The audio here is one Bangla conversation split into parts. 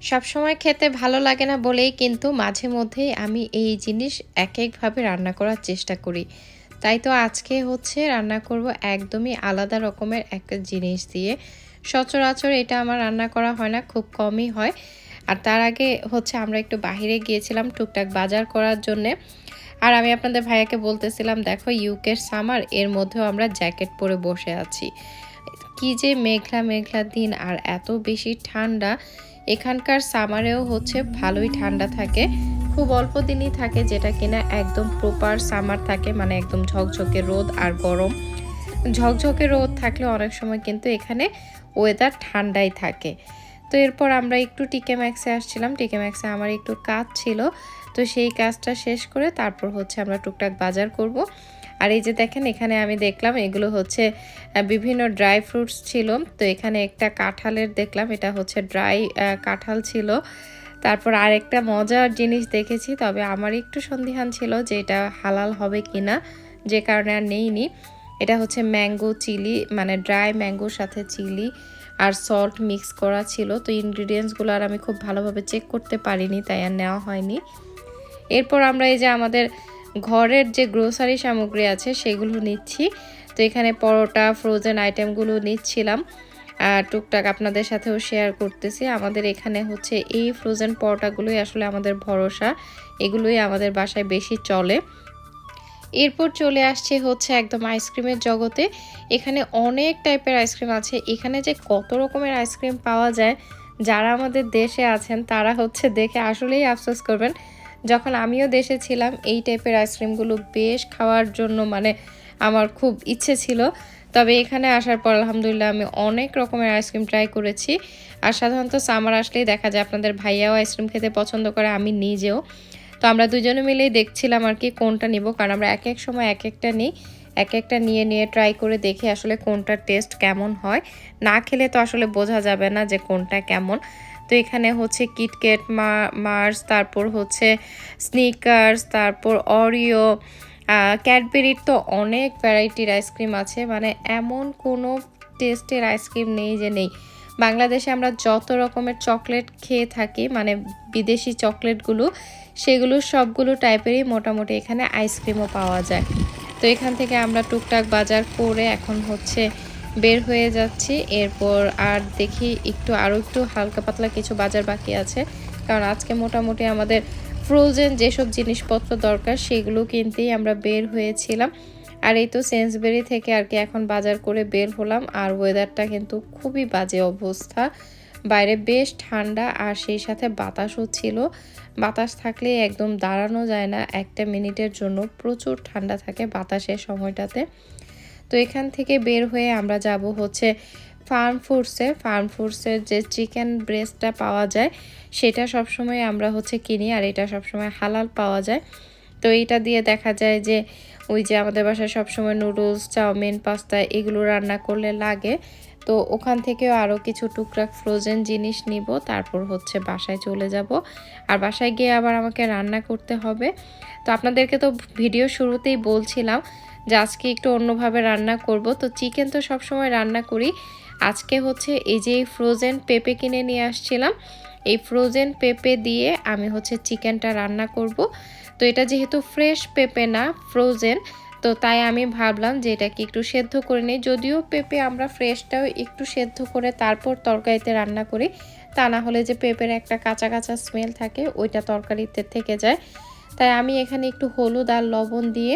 সবসময় খেতে ভালো লাগে না বলেই কিন্তু মাঝে মধ্যেই আমি এই জিনিস একভাবে রান্না করার চেষ্টা করি। তাই তো আজকে হচ্ছে রান্না করব একদমই আলাদা রকমের একটা জিনিস দিয়ে। সচরাচর এটা আমার রান্না করা হয় না, খুব কমই হয়। আর তার আগে হচ্ছে আমরা একটু বাহিরে গিয়েছিলাম টুকটাক বাজার করার জন্যে। আর আমি আপনাদের ভাইয়াকে বলতেছিলাম, দেখো ইউকের সামার, এর মধ্যেও আমরা জ্যাকেট পরে বসে আছি। কি যে মেঘলা মেঘলা দিন আর এত বেশি ঠান্ডা। এখানকার সামারেও হচ্ছে ভালোই ঠান্ডা থাকে, খুব অল্প দিনই থাকে যেটা কিনা একদম প্রপার সামার থাকে, মানে একদম ঝকঝকে রোদ আর গরম। ঝকঝকে রোদ থাকলে অনেক সময় কিন্তু এখানে ওয়েদার ঠান্ডাই থাকে। তো এরপর আমরা একটু টিকে ম্যাক্সে আসছিলাম, টিকে ম্যাক্সে আমার একটু কাজ ছিল, তো সেই কাজটা শেষ করে তারপর হচ্ছে আমরা টুকটাক বাজার করব। আর এই যে দেখেন, এখানে আমি দেখলাম এগুলো হচ্ছে বিভিন্ন ড্রাই ফ্রুটস ছিল। তো এখানে একটা কাঁঠালের দেখলাম, এটা হচ্ছে ড্রাই কাঁঠাল ছিল। তারপর আরেকটা মজার জিনিস দেখেছি, তবে আমার একটু সন্দিহান ছিল যে এটা হালাল হবে কিনা, যে কারণে আর নেইনি। এটা হচ্ছে ম্যাঙ্গো চিলি, মানে ড্রাই ম্যাঙ্গোর সাথে চিলি আর সল্ট মিক্স করা ছিল। তো ইনগ্রিডিয়েন্টসগুলো আর আমি খুব ভালোভাবে চেক করতে পারিনি, তাই আর নেওয়া হয়নি। এরপর আমরা এই যে আমাদের ঘরের যে গ্রোসারি সামগ্রী আছে সেগুলো নিচ্ছি। তো এখানে পরোটা, ফ্রোজেন আইটেমগুলো নিচ্ছিলাম। আর টুকটাক আপনাদের সাথেও শেয়ার করতেছি। আমাদের এখানে হচ্ছে এই ফ্রোজেন পরোটাগুলোই আসলে আমাদের ভরসা, এগুলোই আমাদের বাসায় বেশি চলে। এরপর চলে আসছে হচ্ছে একদম আইসক্রিমের জগতে। এখানে অনেক টাইপের আইসক্রিম আছে। এখানে যে কত রকমের আইসক্রিম পাওয়া যায়, যারা আমাদের দেশে আছেন তারা হচ্ছে দেখে আসলেই আফসোস করবেন। যখন আমিও দেশে ছিলাম এই টাইপের আইসক্রিমগুলো বেশ খাওয়ার জন্য মানে আমার খুব ইচ্ছে ছিল। তবে এখানে আসার পর আলহামদুলিল্লাহ আমি অনেক রকমের আইসক্রিম ট্রাই করেছি। আর সাধারণত সামার আসলেই দেখা যায় আপনাদের ভাইয়াও আইসক্রিম খেতে পছন্দ করে, আমি নিজেও। তো আমরা দুজনে মিলেই দেখছিলাম আর কি কোনটা নিব, কারণ আমরা এক এক সময় এক একটা নিই, এক একটা নিয়ে নিয়ে ট্রাই করে দেখি আসলে কোনটার টেস্ট কেমন হয়। না খেলে তো আসলে বোঝা যাবে না যে কোনটা কেমন। তো এখানে হচ্ছে কিটক্যাট, মার্স, তারপর হচ্ছে স্নিকার্স, তারপর অরিও, ক্যাডবেরির তো অনেক ভ্যারাইটির আইসক্রিম আছে, মানে এমন কোনো টেস্টের আইসক্রিম নেই যে নেই। বাংলাদেশে আমরা যত রকমের চকলেট খেয়ে থাকি, মানে বিদেশি চকলেটগুলো, সেগুলো সবগুলো টাইপেরই মোটামুটি এখানে আইসক্রিমও পাওয়া যায়। তো এখান থেকে আমরা টুকটাক বাজার করে এখন হচ্ছে বের হয়ে যাচ্ছি। এরপর আর দেখি আরও একটু হালকা পাতলা কিছু বাজার বাকি আছে, কারণ আজকে মোটামুটি আমাদের ফ্রোজেন যেসব জিনিসপত্র দরকার সেগুলো কিনতেই আমরা বের হয়েছিলাম। আর এই তো সেন্সবেরি থেকে আর কি এখন বাজার করে বের হলাম। আর ওয়েদারটা কিন্তু খুবই বাজে অবস্থা, বাইরে বেশ ঠান্ডা আর সেই সাথে বাতাসও ছিল। বাতাস থাকলে একদম দাঁড়ানো যায় না একটা মিনিটের জন্য, প্রচুর ঠান্ডা থাকে বাতাসের সময়টাতে। তো এখান থেকে বের হয়ে আমরা যাব হচ্ছে ফার্ম ফুডসের যে চিকেন ব্রেস্টটা পাওয়া যায় সেটা সবসময় আমরা হচ্ছে কিনি, আর এটা সবসময় হালাল পাওয়া যায়। তো এইটা দিয়ে দেখা যায় যে ওই যে আমাদের বাসায় সবসময় নুডলস, চাউমিন, পাস্তা এগুলো রান্না করলে লাগে। তো ওখান থেকেও আরও কিছু টুকটাক ফ্রোজেন জিনিস নিব, তারপর হচ্ছে বাসায় চলে যাব। আর বাসায় গিয়ে আবার আমাকে রান্না করতে হবে। তো আপনাদেরকে তো ভিডিও শুরুতেই বলছিলাম যে আজকে একটু অন্যভাবে রান্না করব। তো চিকেন তো সবসময় রান্না করি, আজকে হচ্ছে এই যে ফ্রোজেন পেঁপে কিনে নিয়ে আসছিলাম, এই ফ্রোজেন পেঁপে দিয়ে আমি হচ্ছে চিকেনটা রান্না করব। তো এটা যেহেতু ফ্রেশ পেঁপে না, ফ্রোজেন, তো তাই আমি ভাবলাম যে এটাকে একটু সেদ্ধ করে নিই। যদিও পেঁপে আমরা ফ্রেশটাও একটু সেদ্ধ করে তারপর তরকারিতে রান্না করি, তা না হলে যে পেঁপের একটা কাঁচা কাঁচা স্মেল থাকে ওইটা তরকারিতে থেকে যায়। তাই আমি এখানে একটু হলুদ আর লবণ দিয়ে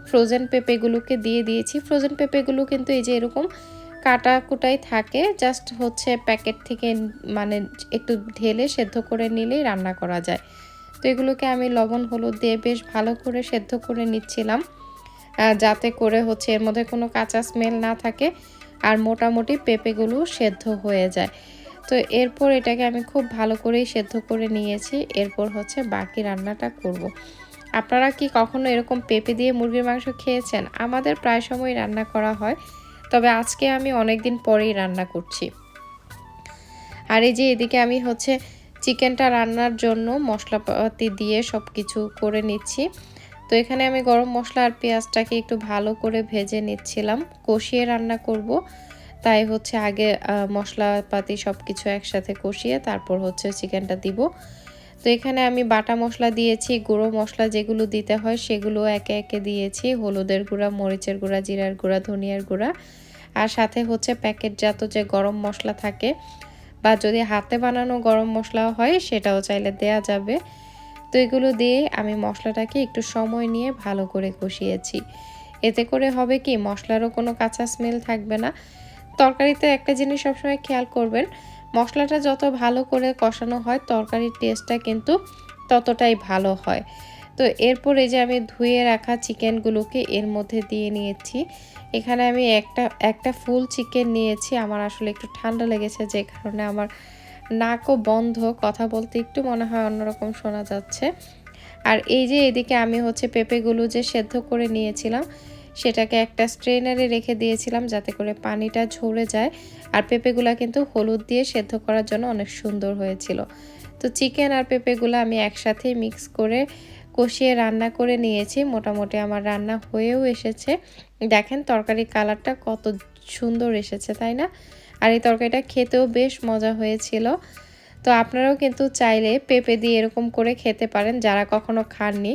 ফ্রোজেন পেঁপেগুলোকে দিয়ে দিয়েছি। ফ্রোজেন পেঁপেগুলো কিন্তু এই যে এরকম কাটা কুটাই থাকে, জাস্ট হচ্ছে প্যাকেট থেকে মানে একটু ঢেলে সেদ্ধ করে নিলেই রান্না করা যায়। তো এগুলোকে আমি লবণ হলুদ দিয়ে বেশ ভালো করে সেদ্ধ করে নিচ্ছিলাম, যাতে করে হচ্ছে এর মধ্যে কোনো কাঁচা স্মেল না থাকে আর মোটামুটি পেঁপেগুলো সেদ্ধ হয়ে যায়। তো এরপর এটাকে আমি খুব ভালো করেই সেদ্ধ করে নিয়েছি। এরপর হচ্ছে বাকি রান্নাটা করব। আপনারা কি কখনো এরকম পেঁপে দিয়ে মুরগির মাংস খেয়েছেন? আমাদের প্রায় সময় রান্না করা হয়, তবে আজকে আমি অনেক দিন পরেই রান্না করছি। আর এই যে এদিকে আমি হচ্ছে চিকেনটা রান্নার জন্য মশলাপাতি দিয়ে সব কিছু করে নিচ্ছি। তো এখানে আমি গরম মশলা আর পেঁয়াজটাকে একটু ভালো করে ভেজে নিচ্ছিলাম, কষিয়ে রান্না করব। তাই হচ্ছে আগে মশলাপাতি সব কিছু একসাথে কষিয়ে তারপর হচ্ছে চিকেনটা দিব। তো এখানে আমি বাটা মশলা দিয়েছি, গুঁড়ো মশলা যেগুলো দিতে হয় সেগুলো একে একে দিয়েছি। হলুদের গুঁড়া, মরিচের গুঁড়া, জিরার গুঁড়া, ধনিয়ার গুঁড়া আর সাথে হচ্ছে প্যাকেটজাত যে গরম মশলা থাকে বা যদি হাতে বানানো গরম মশলাও হয় সেটাও চাইলে দেয়া যাবে। তো এগুলো দিয়ে আমি মশলাটাকে একটু সময় নিয়ে ভালো করে কষিয়েছি। এতে করে হবে কি মশলারও কোনো কাঁচা স্মেল থাকবে না। তরকারিতে একটা জিনিস সবসময় খেয়াল করবেন, মশলাটা যত ভালো করে কষানো হয় তরকারির টেস্টটা কিন্তু ততটাই ভালো হয়। তো এরপর এই যে আমি ধুয়ে রাখা চিকেনগুলোকে এর মধ্যে দিয়ে নিয়েছি। এখানে আমি একটা ফুল চিকেন নিয়েছি। আমার আসলে একটু ঠান্ডা লেগেছে যে কারণে আমার নাকও বন্ধ, কথা বলতে একটু মনে হয় অন্যরকম শোনা যাচ্ছে। আর এই যে এদিকে আমি হচ্ছে পেঁপেগুলো যে সেদ্ধ করে নিয়েছিলাম সেটাকে একটা স্ট্রেনারে রেখে দিয়েছিলাম যাতে করে পানিটা ঝরে যায়। আর পেঁপেগুলা কিন্তু হলুদ দিয়ে সেদ্ধ করার জন্য অনেক সুন্দর হয়েছিল। তো চিকেন আর পেঁপেগুলো আমি একসাথে মিক্স করে কষিয়ে রান্না করে নিয়েছি। মোটামুটি আমার রান্না হয়েও এসেছে। দেখেন তরকারির কালারটা কত সুন্দর এসেছে, তাই না? আর এই তরকারিটা খেতেও বেশ মজা হয়েছিল। তো আপনারাও কিন্তু চাইলে পেঁপে দিয়ে এরকম করে খেতে পারেন যারা কখনো খাননি।